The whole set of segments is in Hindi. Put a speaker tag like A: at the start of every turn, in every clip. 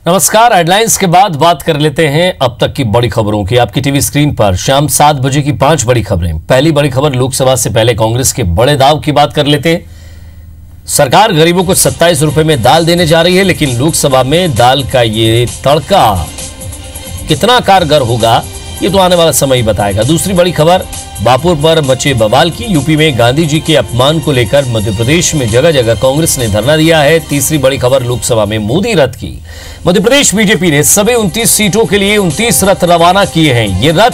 A: नमस्कार। हेडलाइंस के बाद बात कर लेते हैं अब तक की बड़ी खबरों की। आपकी टीवी स्क्रीन पर शाम 7 बजे की 5 बड़ी खबरें। पहली बड़ी खबर, लोकसभा से पहले कांग्रेस के बड़े दाव की बात कर लेते हैं। सरकार गरीबों को 27 रुपए में दाल देने जा रही है, लेकिन लोकसभा में दाल का ये तड़का कितना कारगर होगा ये तो आने वाला समय ही बताएगा। दूसरी बड़ी खबर, बापुर पर मचे बवाल की। यूपी में गांधी जी के अपमान को लेकर मध्य प्रदेश में जगह जगह कांग्रेस ने धरना दिया है। तीसरी बड़ी खबर, लोकसभा में मोदी रथ की। मध्य प्रदेश बीजेपी ने सभी 29 सीटों के लिए 29 रथ रवाना किए हैं। ये रथ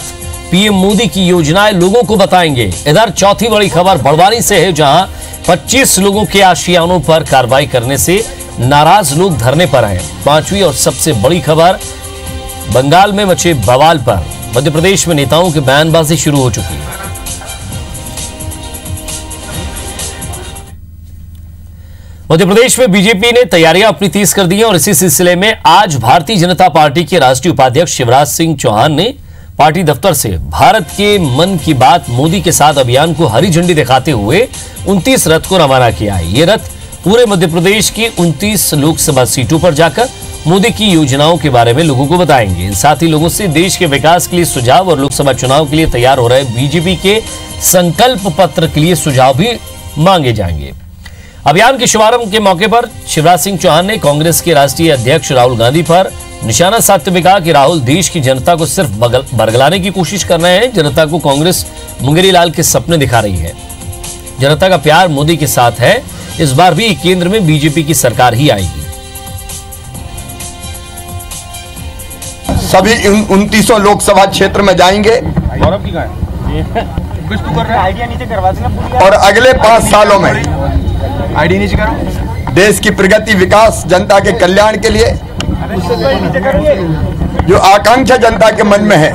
A: पीएम मोदी की योजनाएं लोगों को बताएंगे। इधर चौथी बड़ी खबर बड़वानी से है, जहां 25 लोगों के आशियानों पर कार्रवाई करने से नाराज लोग धरने पर हैं। पांचवी और सबसे बड़ी खबर, बंगाल में मचे बवाल पर मध्य प्रदेश में नेताओं की बयानबाजी शुरू हो चुकी है। मध्य प्रदेश में बीजेपी ने तैयारियां अपनी तेज कर दी हैं और इसी सिलसिले में आज भारतीय जनता पार्टी के राष्ट्रीय उपाध्यक्ष शिवराज सिंह चौहान ने पार्टी दफ्तर से भारत के मन की बात मोदी के साथ अभियान को हरी झंडी दिखाते हुए 29 रथ को रवाना किया है। ये रथ पूरे मध्य प्रदेश की 29 लोकसभा सीटों पर जाकर मोदी की योजनाओं के बारे में लोगों को बताएंगे। साथ ही लोगों से देश के विकास के लिए सुझाव और लोकसभा चुनाव के लिए तैयार हो रहे बीजेपी के संकल्प पत्र के लिए सुझाव भी मांगे जाएंगे। अभियान के शुभारंभ के मौके पर शिवराज सिंह चौहान ने कांग्रेस के राष्ट्रीय अध्यक्ष राहुल गांधी पर निशाना साधते हुए कहा कि राहुल देश की जनता को सिर्फ बरगलाने की कोशिश कर रहे हैं। जनता को कांग्रेस मुंगेरी लाल के सपने दिखा रही है। जनता का प्यार मोदी के साथ है। इस बार भी केंद्र में बीजेपी की सरकार ही आएगी।
B: सभी 29 लोकसभा क्षेत्र में जाएंगे और अगले 5 सालों में देश की प्रगति, विकास, जनता के कल्याण के लिए जो आकांक्षा जनता के मन में है,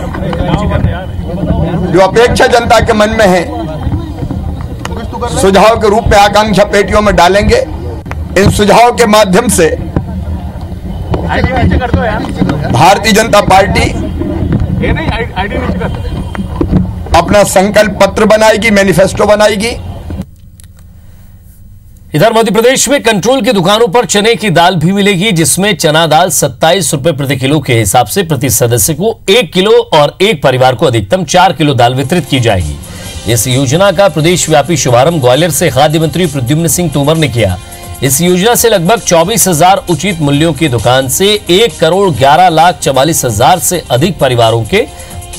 B: जो अपेक्षा जनता के मन में है, सुझाव के रूप में आकांक्षा पेटियों में डालेंगे। इन सुझाव के माध्यम से भारतीय जनता पार्टी अपना संकल्प पत्र बनाएगी, मैनिफेस्टो बनाएगी।
A: इधर मध्य प्रदेश में कंट्रोल की दुकानों पर चने की दाल भी मिलेगी, जिसमें चना दाल 27 रुपए प्रति किलो के हिसाब से प्रति सदस्य को 1 किलो और एक परिवार को अधिकतम 4 किलो दाल वितरित की जाएगी। इस योजना का प्रदेश व्यापी शुभारंभ ग्वालियर से खाद्य मंत्री प्रद्युम्न सिंह तोमर ने किया। इस योजना से लगभग 24,000 उचित मूल्यों की दुकान से 1,11,44,000 से अधिक परिवारों के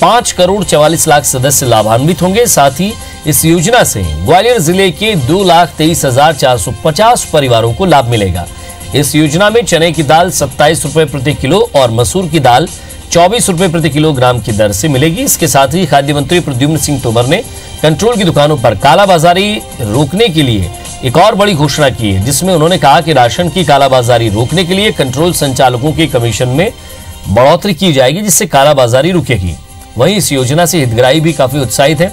A: 5,44,00,000 सदस्य लाभान्वित होंगे। साथ ही इस योजना से ग्वालियर जिले के 2,23,450 परिवारों को लाभ मिलेगा। इस योजना में चने की दाल 27 रुपए प्रति किलो और मसूर की दाल 24 रुपए प्रति किलोग्राम की दर से मिलेगी। इसके साथ ही खाद्य मंत्री प्रद्युम्न सिंह तोमर ने कंट्रोल की दुकानों पर कालाबाजारी रोकने के लिए एक और बड़ी घोषणा की है, जिसमें उन्होंने कहा कि राशन की कालाबाजारी रोकने के लिए कंट्रोल संचालकों के कमीशन में बढ़ोतरी की जाएगी, जिससे कालाबाजारी रुकेगी। वहीं इस योजना से हितग्राही भी काफी उत्साहित है।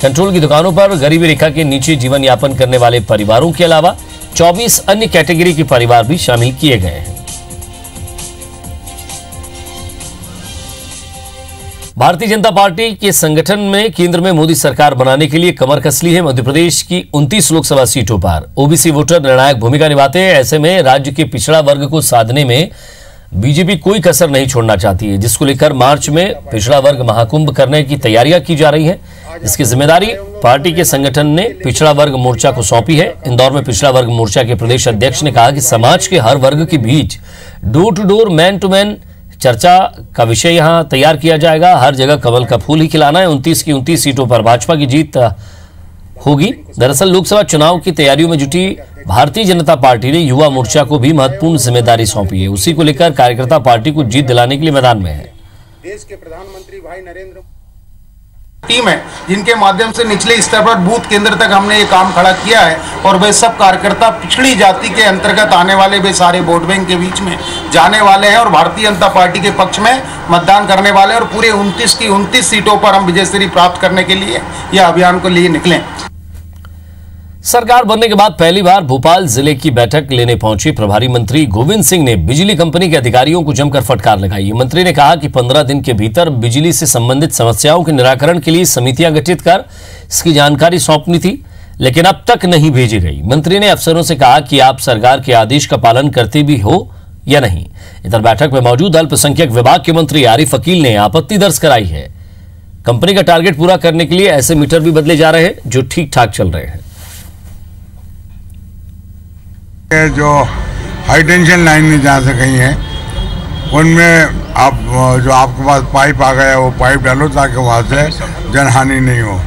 A: कंट्रोल की दुकानों पर गरीबी रेखा के नीचे जीवन यापन करने वाले परिवारों के अलावा 24 अन्य कैटेगरी के परिवार भी शामिल किए गए हैं। भारतीय जनता पार्टी के संगठन में केंद्र में मोदी सरकार बनाने के लिए कमर कस ली है। मध्य प्रदेश की 29 लोकसभा सीटों पर ओबीसी वोटर निर्णायक भूमिका निभाते हैं। ऐसे में राज्य के पिछड़ा वर्ग को साधने में बीजेपी कोई कसर नहीं छोड़ना चाहती है, जिसको लेकर मार्च में पिछड़ा वर्ग महाकुंभ करने की तैयारियां की जा रही हैं। इसकी जिम्मेदारी पार्टी के संगठन ने पिछड़ा वर्ग मोर्चा को सौंपी है। इंदौर में पिछड़ा वर्ग मोर्चा के प्रदेश अध्यक्ष ने कहा कि समाज के हर वर्ग के बीच door to door, man to man चर्चा का विषय यहां तैयार किया जाएगा। हर जगह कमल का फूल ही खिलाना है। 29 की 29 सीटों पर भाजपा की जीत होगी। दरअसल लोकसभा चुनाव की तैयारियों में जुटी भारतीय जनता पार्टी ने युवा मोर्चा को भी महत्वपूर्ण जिम्मेदारी सौंपी है। उसी को लेकर कार्यकर्ता पार्टी को जीत दिलाने के लिए मैदान में है।
C: देश के प्रधानमंत्री भाई नरेंद्र टीम है, जिनके माध्यम से निचले स्तर पर बूथ केंद्र तक हमने ये काम खड़ा किया है और वे सब कार्यकर्ता पिछड़ी जाति के अंतर्गत आने वाले वे सारे वोट बैंक के बीच में जाने वाले हैं और भारतीय जनता पार्टी के पक्ष में मतदान करने वाले और पूरे 29 की 29 सीटों पर हम विजयश्री प्राप्त करने के लिए यह अभियान को लिए निकले।
A: सरकार बनने के बाद पहली बार भोपाल जिले की बैठक लेने पहुंचे प्रभारी मंत्री गोविंद सिंह ने बिजली कंपनी के अधिकारियों को जमकर फटकार लगाई। मंत्री ने कहा कि 15 दिन के भीतर बिजली से संबंधित समस्याओं के निराकरण के लिए समितियां गठित कर इसकी जानकारी सौंपनी थी, लेकिन अब तक नहीं भेजी गई। मंत्री ने अफसरों से कहा कि आप सरकार के आदेश का पालन करते भी हो या नहीं। इधर बैठक में मौजूद अल्पसंख्यक विभाग के मंत्री आरिफ अकील ने आपत्ति दर्ज कराई है। कंपनी का टारगेट पूरा करने के लिए ऐसे मीटर भी बदले जा रहे हैं जो ठीक ठाक चल रहे हैं।
D: जो हाई टेंशन लाइन जहाँ से कहीं है उनमें आप जो आपके पास पाइप आ गया वो पाइप डालो ताकि वहाँ से जनहानि नहीं हो।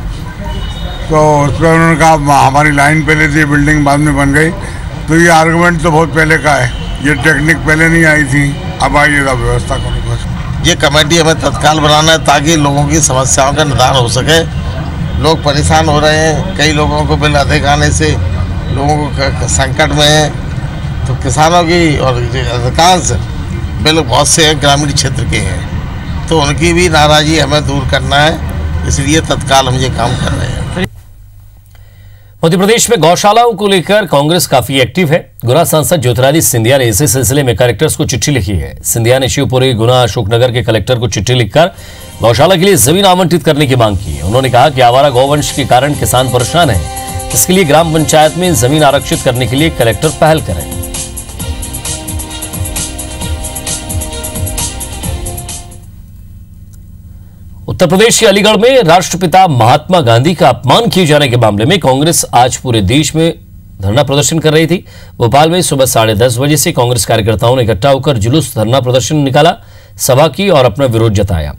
D: तो उस पर उन्होंने कहा हमारी लाइन पहले थी, बिल्डिंग बाद में बन गई। तो ये आर्गुमेंट तो बहुत पहले का है, ये टेक्निक पहले नहीं आई थी, अब आइएगा व्यवस्था करो बस।
E: ये कमेटी हमें तत्काल बनाना है ताकि लोगों की समस्याओं का निदान हो सके। लोग परेशान हो रहे हैं, कई लोगों को बिल अधिक आने से लोगों को संकट में है। तो किसानों की और अधिकांश बिल बहुत से ग्रामीण क्षेत्र के हैं, तो उनकी भी नाराजगी हमें दूर करना है, इसलिए तत्काल हम ये काम कर रहे हैं।
A: मध्य प्रदेश में गौशालाओं को लेकर कांग्रेस काफी एक्टिव है। गुना सांसद ज्योतिरादित्य सिंधिया ने इसी सिलसिले में कलेक्टर्स को चिट्ठी लिखी है। सिंधिया ने शिवपुरी, गुना, अशोकनगर के कलेक्टर को चिट्ठी लिखकर गौशाला के लिए जमीन आवंटित करने की मांग की है। उन्होंने कहा कि आवारा गौवंश के कारण किसान परेशान है, इसके लिए ग्राम पंचायत में जमीन आरक्षित करने के लिए कलेक्टर पहल करें। उत्तर प्रदेश के अलीगढ़ में राष्ट्रपिता महात्मा गांधी का अपमान किए जाने के मामले में कांग्रेस आज पूरे देश में धरना प्रदर्शन कर रही थी। भोपाल में सुबह 10:30 बजे से कांग्रेस कार्यकर्ताओं ने इकट्ठा होकर जुलूस धरना प्रदर्शन निकाला, सभा की और अपना विरोध जताया।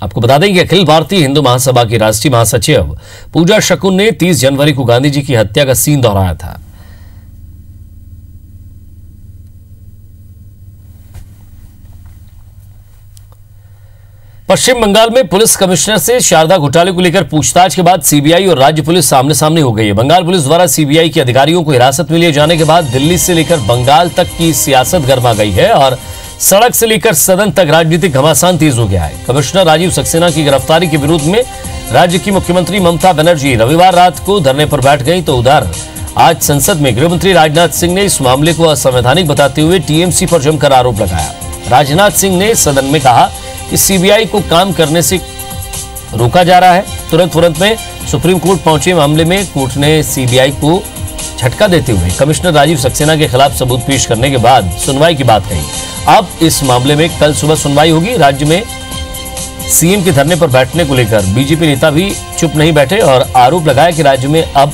A: आपको बता दें कि अखिल भारतीय हिंदू महासभा की राष्ट्रीय महासचिव पूजा शकुन ने 30 जनवरी को गांधी जी की हत्या का सीन दोहराया था। पश्चिम बंगाल में पुलिस कमिश्नर से शारदा घोटाले को लेकर पूछताछ के बाद सीबीआई और राज्य पुलिस सामने सामने हो गई है। बंगाल पुलिस द्वारा सीबीआई के अधिकारियों को हिरासत में लिए जाने के बाद दिल्ली से लेकर बंगाल तक की सियासत गर्मा गई है और सड़क से लेकर सदन तक राजनीतिक घमासान तेज हो गया है। कमिश्नर राजीव सक्सेना की गिरफ्तारी के विरोध में राज्य की मुख्यमंत्री ममता बनर्जी रविवार रात को धरने पर बैठ गई, तो उधर आज संसद में गृहमंत्री राजनाथ सिंह ने इस मामले को असंवैधानिक बताते हुए टीएमसी पर जमकर आरोप लगाया। राजनाथ सिंह ने सदन में कहा कि सीबीआई को काम करने से रोका जा रहा है। तुरंत में सुप्रीम कोर्ट पहुंचे मामले में कोर्ट ने सीबीआई को झटका देते हुए कमिश्नर राजीव सक्सेना के खिलाफ सबूत पेश करने के बाद सुनवाई की बात कही। अब इस मामले में कल सुबह सुनवाई होगी। राज्य में सीएम के धरने पर बैठने को लेकर बीजेपी नेता भी चुप नहीं बैठे और आरोप लगाया कि राज्य में अब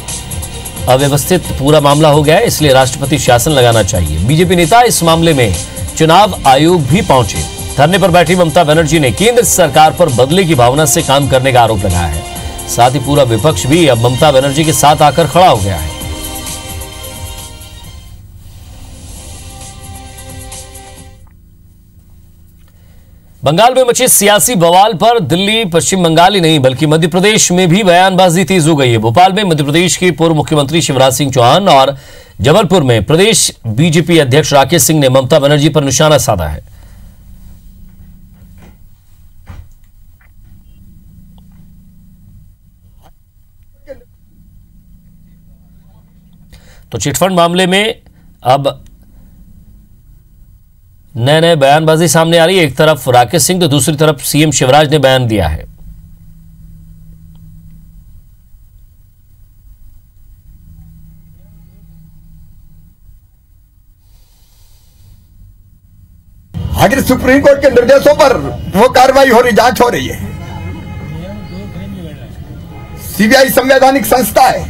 A: अव्यवस्थित पूरा मामला हो गया है, इसलिए राष्ट्रपति शासन लगाना चाहिए। बीजेपी नेता इस मामले में चुनाव आयोग भी पहुंचे। धरने पर बैठी ममता बनर्जी ने केंद्र सरकार पर बदले की भावना से काम करने का आरोप लगाया है। साथ ही पूरा विपक्ष भी अब ममता बनर्जी के साथ आकर खड़ा हो गया है। बंगाल में मचे सियासी बवाल पर दिल्ली, पश्चिम बंगाल ही नहीं बल्कि मध्य प्रदेश में भी बयानबाजी तेज हो गई है। भोपाल में मध्य प्रदेश के पूर्व मुख्यमंत्री शिवराज सिंह चौहान और जबलपुर में प्रदेश बीजेपी अध्यक्ष राकेश सिंह ने ममता बनर्जी पर निशाना साधा है। तो चिटफंड मामले में अब नए बयानबाजी सामने आ रही है। एक तरफ राकेश सिंह तो दूसरी तरफ सीएम शिवराज ने बयान दिया है।
B: आखिर सुप्रीम कोर्ट के निर्देशों पर वो कार्रवाई हो रही, जांच हो रही है। सीबीआई संवैधानिक संस्था है,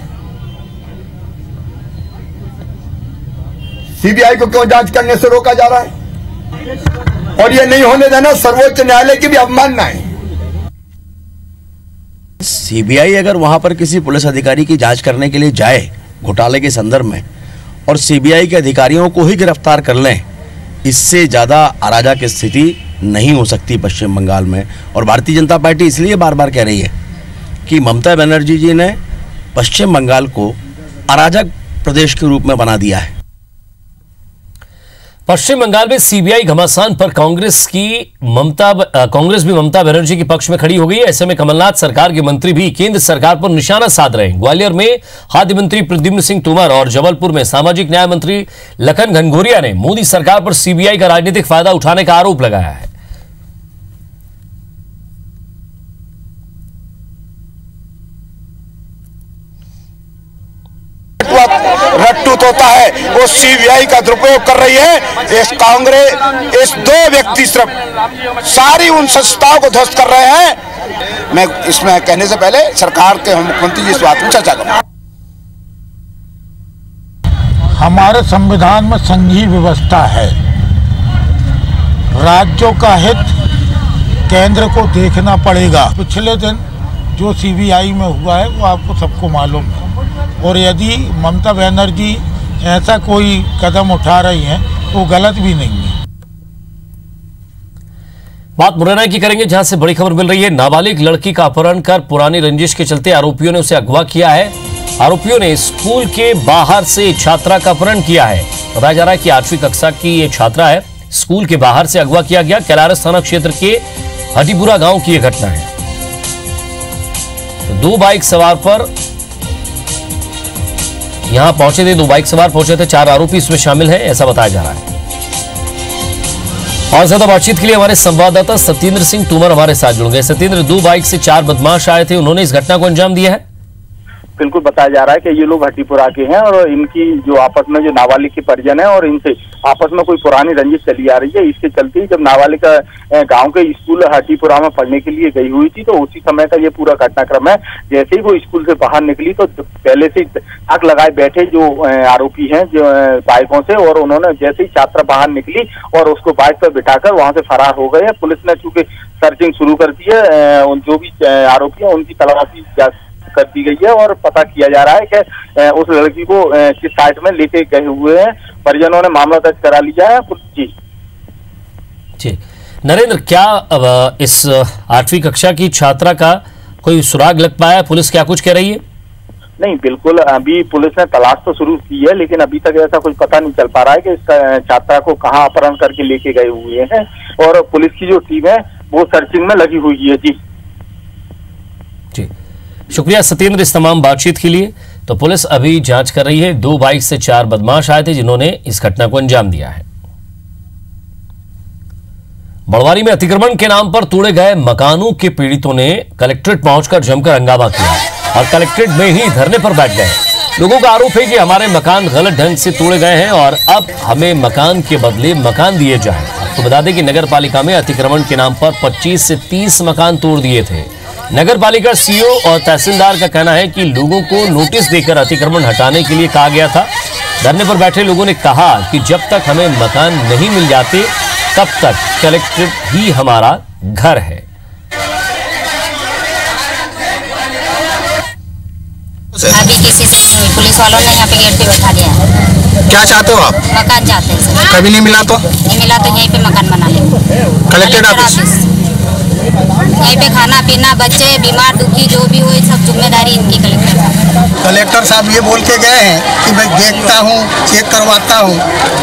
B: सीबीआई को क्यों जांच करने से रोका जा रहा है? और ये नहीं होने देना सर्वोच्च न्यायालय की भी अवमानना है।
F: सीबीआई अगर वहां पर किसी पुलिस अधिकारी की जांच करने के लिए जाए घोटाले के संदर्भ में और सीबीआई के अधिकारियों को ही गिरफ्तार कर लें, इससे ज्यादा अराजक स्थिति नहीं हो सकती पश्चिम बंगाल में। और भारतीय जनता पार्टी इसलिए बार बार कह रही है कि ममता बनर्जी जी ने पश्चिम बंगाल को अराजक प्रदेश के रूप में बना दिया है।
A: पश्चिम बंगाल में सीबीआई घमासान पर कांग्रेस भी ममता बनर्जी के पक्ष में खड़ी हो गई है। ऐसे में कमलनाथ सरकार के मंत्री भी केंद्र सरकार पर निशाना साध रहे हैं। ग्वालियर में खाद्य मंत्री प्रद्युम्न सिंह तोमर और जबलपुर में सामाजिक न्याय मंत्री लखन घनघोरिया ने मोदी सरकार पर सीबीआई का राजनीतिक फायदा उठाने का आरोप लगाया है।
E: रट्टू तो
B: सत्ता है वो सीबीआई का दुरुपयोग कर रही है। इस कांग्रेस इस दो व्यक्ति सिर्फ सारी उन संस्थाओं को ध्वस्त कर रहे हैं। मैं इसमें कहने से पहले सरकार के मुख्यमंत्री जी इस बात में चर्चा करूं।
G: हमारे संविधान में संघीय व्यवस्था है, राज्यों का हित केंद्र को देखना पड़ेगा। पिछले दिन जो सीबीआई में हुआ है वो आपको सबको मालूम है, और यदि ममता बनर्जी ऐसा कोई कदम उठा रही हैं तो गलत भी नहीं है।
A: बात मुरैना की करेंगे, जहां से बड़ी खबर मिल रही है। नाबालिग लड़की का अपहरण कर पुरानी रंजिश के चलते आरोपियों ने उसे अगवा किया है। आरोपियों ने स्कूल के बाहर से छात्रा का अपहरण किया है। बताया जा रहा है कि 8वीं कक्षा की ये छात्रा है। स्कूल के बाहर से अगवा किया गया। कैलारस थाना क्षेत्र के हटीपुरा गांव की यह घटना है। तो 2 बाइक सवार पर यहां पहुंचे थे, 2 बाइक सवार पहुंचे थे। 4 आरोपी इसमें शामिल हैं, ऐसा बताया जा रहा है। और ज्यादा बातचीत के लिए हमारे संवाददाता सत्येंद्र सिंह तोमर हमारे साथ जुड़ गए। सत्येंद्र, 2 बाइक से 4 बदमाश आए थे, उन्होंने इस घटना को अंजाम दिया है।
H: बिल्कुल बताया जा रहा है कि ये लोग हटीपुरा के हैं और इनकी जो आपस में जो नाबालिग की परिजन है और इनसे आपस में कोई पुरानी रंजिश चली आ रही है। इसके चलते ही जब नाबालिग गांव के स्कूल हटीपुरा में पढ़ने के लिए गई हुई थी तो उसी समय का ये पूरा घटनाक्रम है। जैसे ही वो स्कूल से बाहर निकली तो पहले से ताक लगाए बैठे जो आरोपी हैं जो बाइकों से, और उन्होंने जैसे ही छात्रा बाहर निकली और उसको बाइक पर बिठाकर वहां से फरार हो गए। पुलिस ने चूंकि सर्चिंग शुरू कर दी है, जो भी आरोपी है उनकी तलाशी कर दी गई है और पता किया जा रहा है कि उस लड़की को किस साइट में लेके गए हुए हैं। परिजनों ने मामला दर्ज करा लिया है।
A: जी नरेंद्र, क्या अब इस 8वीं कक्षा की छात्रा का कोई सुराग लग पाया? पुलिस क्या कुछ कह रही है?
H: नहीं, बिल्कुल अभी पुलिस ने तलाश तो शुरू की है, लेकिन अभी तक ऐसा कुछ पता नहीं चल पा रहा है कि इस छात्रा को कहां अपहरण करके लेके गए हुए हैं। और पुलिस की जो टीम है वो सर्चिंग में लगी हुई है।
A: जी शुक्रिया सत्येंद्र इस तमाम बातचीत के लिए। तो पुलिस अभी जांच कर रही है। 2 बाइक से 4 बदमाश आए थे जिन्होंने इस घटना को अंजाम दिया है। बड़वानी में अतिक्रमण के नाम पर तोड़े गए मकानों के पीड़ितों ने कलेक्ट्रेट पहुंचकर जमकर हंगामा किया और कलेक्ट्रेट में ही धरने पर बैठ गए। लोगों का आरोप है कि हमारे मकान गलत ढंग से तोड़े गए हैं और अब हमें मकान के बदले मकान दिए जाएं। तो बता दें कि नगर पालिका में अतिक्रमण के नाम पर 25 से 30 मकान तोड़ दिए थे। नगर पालिका सीईओ और तहसीलदार का कहना है कि लोगों को नोटिस देकर अतिक्रमण हटाने के लिए कहा गया था। धरने पर बैठे लोगों ने कहा कि जब तक हमें मकान नहीं मिल जाते तब तक कलेक्ट्रेट ही हमारा घर है।
I: अभी किसी से नहीं हुई, पुलिस वालों ने यहाँ पे गेट पे बैठा दिया है।
J: क्या चाहते हो आप?
I: मकान चाहते हैं सर।
J: कभी नहीं मिला तो?
I: नहीं मिला तो यहीं पे मकान बना लेंगे।
J: Collected office?
I: यहीं पे खाना पीना, बच्चे बीमार दुखी जो भी हो सब जिम्मेदारी इनकी कलेक्टर का।
J: कलेक्टर साहब ये बोल के गए हैं कि मैं देखता हूँ, चेक करवाता हूँ।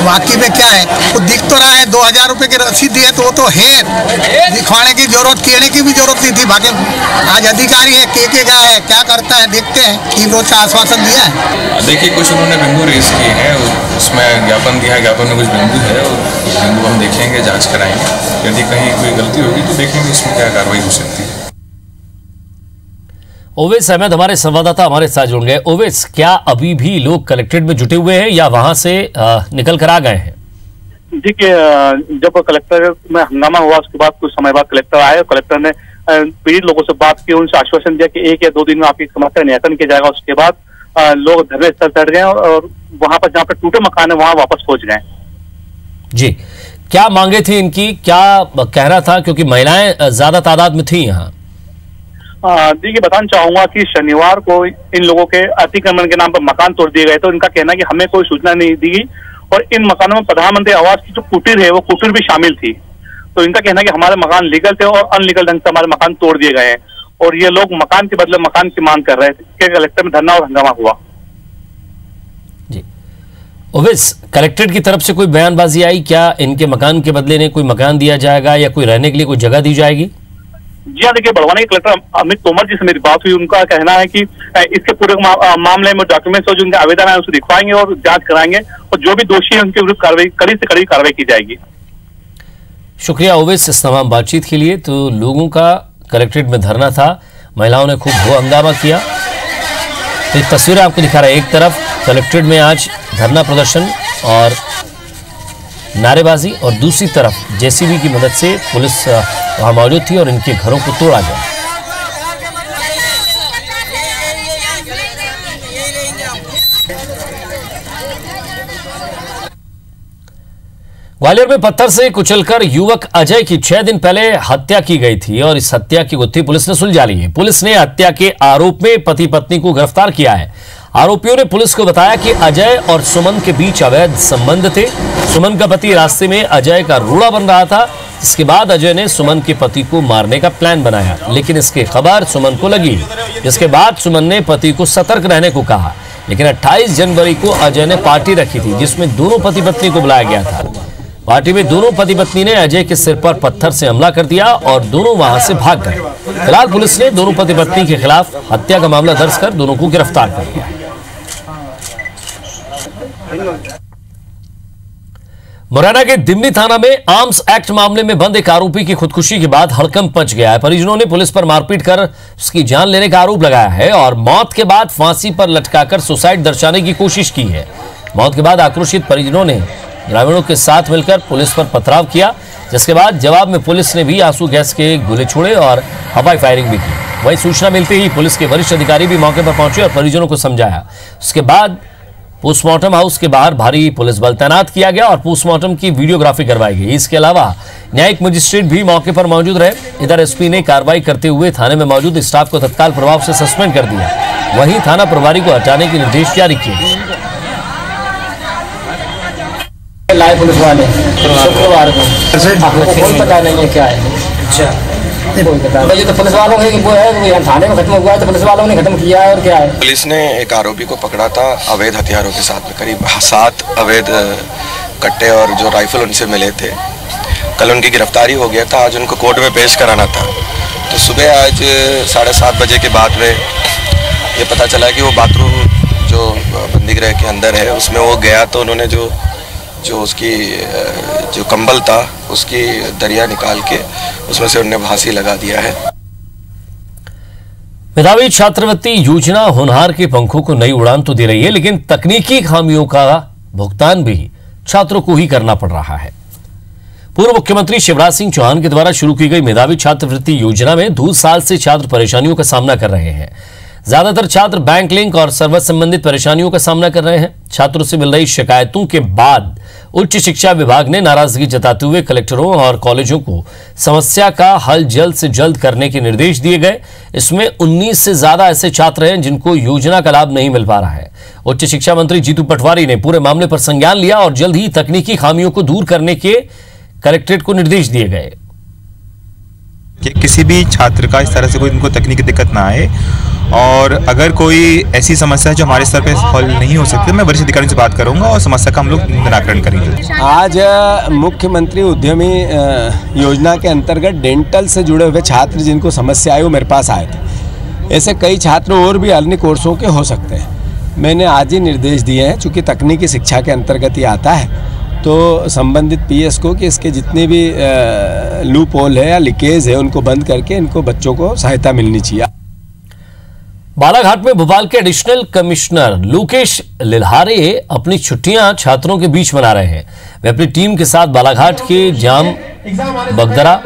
J: वाकई में क्या है वो दिख तो रहा है। 2000 रुपये की रसीद दी है तो वो तो है, दिखवाने की जरूरत, कहने की भी जरूरत नहीं थी। बाकी आज अधिकारी है, के गया है, क्या करता है देखते हैं। 3 रोज का आश्वासन दिया है।
K: देखिए कुछ उन्होंने बिंदु रेज किए हैं, उसमें ज्ञापन दिया है, ज्ञापन में कुछ बिंदु है और बिंदु हम देखेंगे, जांच कराएंगे। यदि कहीं कोई गलती होगी तो देखेंगे इसमें क्या कार्रवाई हो सकती है।
A: ओवैस अहमद हमारे संवाददाता हमारे साथ जुड़ गए। ओवैस, क्या अभी भी लोग कलेक्ट्रेट में जुटे हुए हैं या वहां से निकल कर आ गए हैं?
H: देखिए, जब कलेक्टर में हंगामा हुआ उसके बाद कुछ समय बाद कलेक्टर आए और कलेक्टर ने पीड़ित लोगों से बात की, उनसे आश्वासन दिया कि 1 या 2 दिन में आपकी समस्या निराकरण किया जाएगा। उसके बाद लोग धरने स्थल चढ़ गए और वहां पर जहाँ पर टूटे मकान है वहां वापस पहुंच गए। जी,
A: क्या मांगे थी इनकी, क्या कहना था, क्योंकि महिलाएं ज्यादा तादाद में थी यहाँ?
H: देखिए, बताना चाहूंगा कि शनिवार को इन लोगों के अतिक्रमण के नाम पर मकान तोड़ दिए गए। तो इनका कहना है कि हमें कोई सूचना नहीं दी गई और इन मकानों में प्रधानमंत्री आवास की जो कुटीर है वो कुटीर भी शामिल थी। तो इनका कहना है कि हमारे मकान लीगल थे और अनलीगल ढंग से हमारे मकान तोड़ दिए गए हैं और ये लोग मकान के बदले मकान की मांग कर रहे थे। कलेक्टर में धरना और हंगामा हुआ।
A: जी ओवैस, कलेक्ट्रेट की तरफ से कोई बयानबाजी आई क्या? इनके मकान के बदले ने कोई मकान दिया जाएगा या कोई रहने के लिए कोई जगह दी जाएगी?
H: जी हाँ, देखिए, बड़वानी के कलेक्टर अमित तोमर जी से मेरी बात हुई। उनका कहना है कि इसके पूरे मामले में डॉक्यूमेंट्स और जो उनके आवेदन है उसे दिखवाएंगे और जांच कराएंगे और जो भी दोषी है उनके विरुद्ध कार्रवाई, कड़ी से कड़ी कार्रवाई की जाएगी।
A: शुक्रिया ओवैस इस तमाम बातचीत के लिए। तो लोगों का कलेक्ट्रेट में धरना था, महिलाओं ने खूब हो हंगामा किया। तो तस्वीरें आपको दिखा रहा है। एक तरफ कलेक्ट्रेट में आज धरना प्रदर्शन और नारेबाजी, और दूसरी तरफ जेसीबी की मदद से पुलिस वहां मौजूद थी और इनके घरों को तोड़ा गया। ग्वालियर में पत्थर से कुचलकर युवक अजय की 6 दिन पहले हत्या की गई थी और इस हत्या की गुत्थी पुलिस ने सुलझा ली है। पुलिस ने हत्या के आरोप में पति पत्नी को गिरफ्तार किया है। आरोपियों ने पुलिस को बताया कि अजय और सुमन के बीच अवैध संबंध थे। सुमन का पति रास्ते में अजय का रूड़ा बन रहा था। इसके बाद अजय ने सुमन के पति को मारने का प्लान बनाया, लेकिन इसकी खबर सुमन को लगी। जिसके बाद सुमन ने पति को सतर्क रहने को कहा, लेकिन 28 जनवरी को अजय ने पार्टी रखी थी जिसमें दोनों पति पत्नी को बुलाया गया था। पार्टी में दोनों पति पत्नी ने अजय के सिर पर पत्थर से हमला कर दिया और दोनों वहां से भाग गए। फिलहाल पुलिस ने दोनों पति पत्नी के खिलाफ हत्या का मामला दर्ज कर दोनों को गिरफ्तार कर लिया। मुरैना के दिमनी थाना में आर्म्स एक्ट मामले में बंद एक आरोपी की खुदकुशी के बाद हड़कंप मच गया है। परिजनों ने पुलिस पर मारपीट कर उसकी जान लेने का आरोप लगाया है और मौत के बाद फांसी पर लटकाकर सुसाइड दर्शाने की कोशिश की है। मौत के बाद आक्रोशित परिजनों ने ग्रामीणों के साथ मिलकर पुलिस पर पथराव किया, जिसके बाद जवाब में पुलिस ने भी आंसू गैस के गोले छोड़े और हवाई फायरिंग भी की। वही सूचना मिलते ही पुलिस के वरिष्ठ अधिकारी भी मौके पर पहुंचे और परिजनों को समझाया। उसके बाद पोस्टमार्टम हाउस के बाहर भारी पुलिस बल तैनात किया गया और पोस्टमार्टम की वीडियोग्राफी करवाई गई। इसके अलावा न्यायिक मजिस्ट्रेट भी मौके पर मौजूद रहे। इधर एसपी ने कार्रवाई करते हुए थाने में मौजूद स्टाफ को तत्काल प्रभाव से सस्पेंड कर दिया। वहीं थाना प्रभारी को हटाने के निर्देश जारी किए।
L: लाए पुलिस वाले शुक्रवार को कोई पता नहीं है क्या है। अच्छा, ये तो पुलिस वालों के वो है, यहाँ थाने में खत्म हुआ है तो पुलिस वालों ने खत्म किया है और क्या है।
M: पुलिस ने एक आरोपी को पकड़ा था अवैध हथियारों के साथ में, करीब 7 अवैध कट्टे और जो राइफल उनसे मिले थे। कल उनकी गिरफ्तारी हो गया था, आज उनको कोर्ट में पेश कराना था। तो सुबह आज 7:30 बजे के बाद में ये पता चला कि वो बाथरूम जो बंदीगृह के अंदर है उसमें वो गया, तो उन्होंने जो उसकी जो कंबल था उसकी दरिया निकाल के उसमें से उन्होंने फांसी लगा दिया है।
A: मेधावी छात्रवृत्ति योजना होनहार के पंखों को नई उड़ान तो दे रही है, लेकिन तकनीकी खामियों का भुगतान भी छात्रों को ही करना पड़ रहा है। पूर्व मुख्यमंत्री शिवराज सिंह चौहान के द्वारा शुरू की गई मेधावी छात्रवृत्ति योजना में 2 साल से छात्र परेशानियों का सामना कर रहे हैं। ज्यादातर छात्र बैंक लिंक और सर्वर संबंधित परेशानियों का सामना कर रहे हैं। छात्रों से मिल रही शिकायतों के बाद उच्च शिक्षा विभाग ने नाराजगी जताते हुए कलेक्टरों और कॉलेजों को समस्या का हल जल्द से जल्द करने के निर्देश दिए गए। इसमें 19 से ज्यादा ऐसे छात्र हैं जिनको योजना का लाभ नहीं मिल पा रहा है। उच्च शिक्षा मंत्री जीतू पटवारी ने पूरे मामले पर संज्ञान लिया और जल्द ही तकनीकी खामियों को दूर करने के कलेक्ट्रेट को निर्देश दिए गए
N: कि किसी भी छात्र का इस तरह से कोई उनको तकनीकी दिक्कत ना आए, और अगर कोई ऐसी समस्या है जो हमारे स्तर पे हल नहीं हो सकती, मैं वरिष्ठ अधिकारियों से बात करूंगा और समस्या का हम लोग निराकरण करेंगे।
O: आज मुख्यमंत्री उद्यमी योजना के अंतर्गत डेंटल से जुड़े हुए छात्र जिनको समस्या आई वो मेरे पास आए थे। ऐसे कई छात्र और भी अन्य कोर्सों के हो सकते हैं। मैंने आज ही निर्देश दिए हैं, चूँकि तकनीकी शिक्षा के अंतर्गत ये आता है, तो संबंधित पीएस को कि इसके जितने भी लूप होल है या लीकेज है उनको बंद करके इनको बच्चों को सहायता मिलनी चाहिए।
A: बालाघाट में भोपाल के एडिशनल कमिश्नर लोकेश लिल्हारे अपनी छुट्टियां छात्रों के बीच मना रहे हैं। वे अपनी टीम के साथ बालाघाट के जाम बगदरा,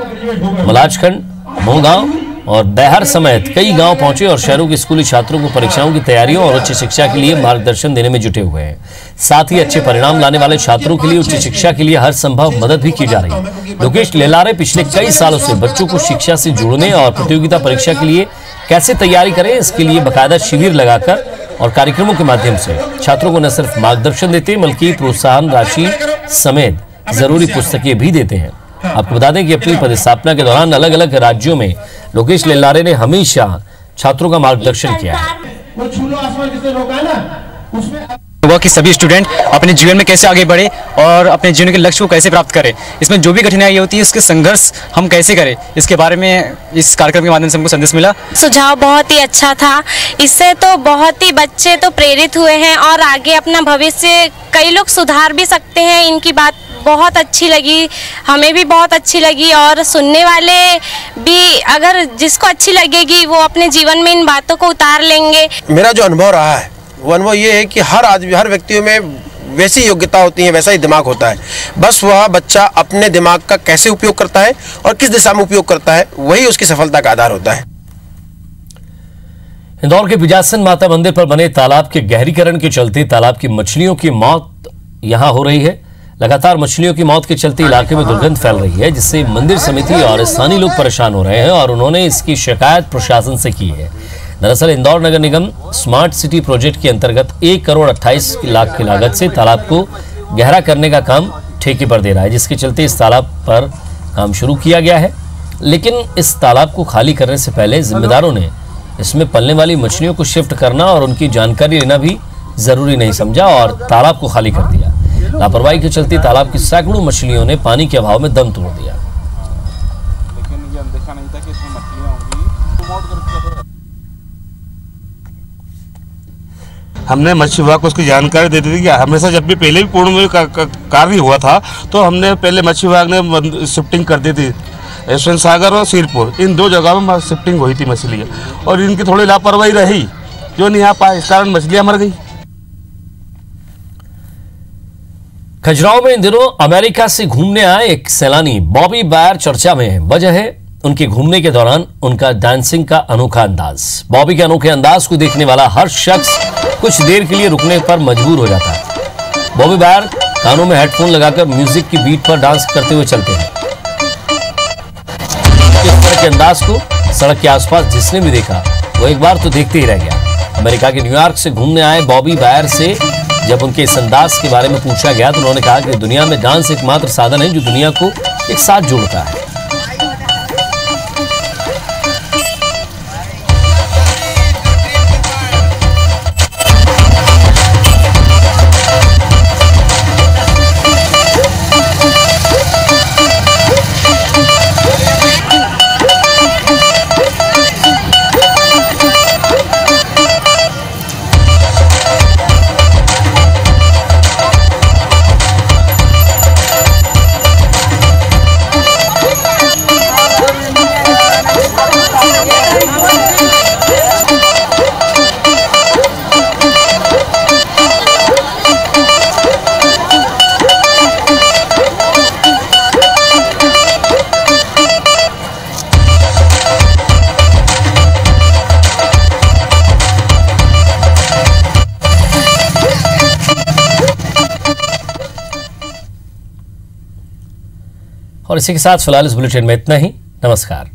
A: मलाजखंड, मोहगांव और बैहर समेत कई गांव पहुंचे और शहरों के स्कूली छात्रों को परीक्षाओं की तैयारियों और उच्च शिक्षा के लिए मार्गदर्शन देने में जुटे हुए हैं। साथ ही अच्छे परिणाम लाने वाले छात्रों के लिए उच्च शिक्षा के लिए हर संभव मदद भी की जा रही है। लोकेश लिल्हारे पिछले कई सालों से बच्चों को शिक्षा से जोड़ने और प्रतियोगिता परीक्षा के लिए कैसे तैयारी करें इसके लिए बाकायदा शिविर लगाकर और कार्यक्रमों के माध्यम से छात्रों को न सिर्फ मार्गदर्शन देते बल्कि प्रोत्साहन राशि समेत जरूरी पुस्तकें भी देते हैं। आपको बता दें कि अपनी पदस्थापना के दौरान अलग अलग राज्यों में लोकेश लिल्हारे ने हमेशा छात्रों का मार्गदर्शन किया है।
P: हुआ कि सभी स्टूडेंट अपने जीवन में कैसे आगे बढ़े और अपने जीवन के लक्ष्य को कैसे प्राप्त करें, इसमें जो भी कठिनाई होती है उसके संघर्ष हम कैसे करें, इसके बारे में इस कार्यक्रम के माध्यम से हमको संदेश मिला।
Q: सुझाव बहुत ही अच्छा था, इससे तो बहुत ही बच्चे तो प्रेरित हुए हैं और आगे अपना भविष्य कई लोग सुधार भी सकते हैं। इनकी बात बहुत अच्छी लगी, हमें भी बहुत अच्छी लगी और सुनने वाले भी अगर जिसको अच्छी लगेगी वो अपने जीवन में इन बातों को उतार लेंगे।
R: मेरा जो अनुभव रहा है वो अनुभव ये है कि हर आदमी, हर व्यक्तियों में वैसी योग्यता होती है, वैसा ही दिमाग होता है। बस वह बच्चा अपने दिमाग का कैसे उपयोग करता है और किस दिशा में उपयोग करता है, वही उसकी सफलता का आधार होता है।
A: इंदौर के बिजासन माता मंदिर पर बने तालाब के गहरीकरण के चलते तालाब की मछलियों की मौत यहां हो रही है। लगातार मछलियों की मौत के चलते इलाके में दुर्गंध फैल रही है, जिससे मंदिर समिति और स्थानीय लोग परेशान हो रहे हैं और उन्होंने इसकी शिकायत प्रशासन से की है। दरअसल इंदौर नगर निगम स्मार्ट सिटी प्रोजेक्ट के अंतर्गत 1 करोड़ 28 लाख की लागत से तालाब को गहरा करने का काम ठेके पर दे रहा है, जिसके चलते इस तालाब पर काम शुरू किया गया है। लेकिन इस तालाब को खाली करने से पहले जिम्मेदारों ने इसमें पलने वाली मछलियों को शिफ्ट करना और उनकी जानकारी लेना भी जरूरी नहीं समझा और तालाब को खाली कर दिया। लापरवाही के चलते तालाब की सैकड़ों मछलियों ने पानी के अभाव में दम तोड़ दिया।
S: लेकिन ये अंदेशा नहीं था कि इसमें मछलियां होंगी।
T: हमने मत्स्य विभाग को उसकी जानकारी दे दी थी कि हमेशा जब भी पहले भी पूर्ण कार्य हुआ था तो हमने पहले मत्स्य विभाग ने शिफ्टिंग कर दी थी। यशवंत सागर और सिरपुर, इन 2 जगहों में शिफ्टिंग हुई थी मछलियाँ, और इनकी थोड़ी लापरवाही रही जो नहीं आ पाए, इस कारण मछलियाँ मर गई।
A: खजुराहो में इन दिनों अमेरिका से घूमने आए एक सैलानी बॉबी बायर चर्चा में है। वजह है उनके घूमने के दौरान उनका डांसिंग का अनोखा अंदाज। बॉबी के अनोखे अंदाज को देखने वाला हर शख्स कुछ देर के लिए रुकने पर मजबूर हो जाता है। बॉबी बायर कानों में हेडफोन लगाकर म्यूजिक की बीट पर डांस करते हुए चलते हैं। इस तरह के अंदाज को सड़क के आसपास जिसने भी देखा वो एक बार तो देखते ही रह गया। अमेरिका के न्यूयॉर्क से घूमने आए बॉबी बायर से जब उनके इस अंदाज के बारे में पूछा गया तो उन्होंने कहा कि दुनिया में डांस एकमात्र साधन है जो दुनिया को एक साथ जोड़ता है। और इसी के साथ फिलहाल इस बुलेटिन में इतना ही। नमस्कार।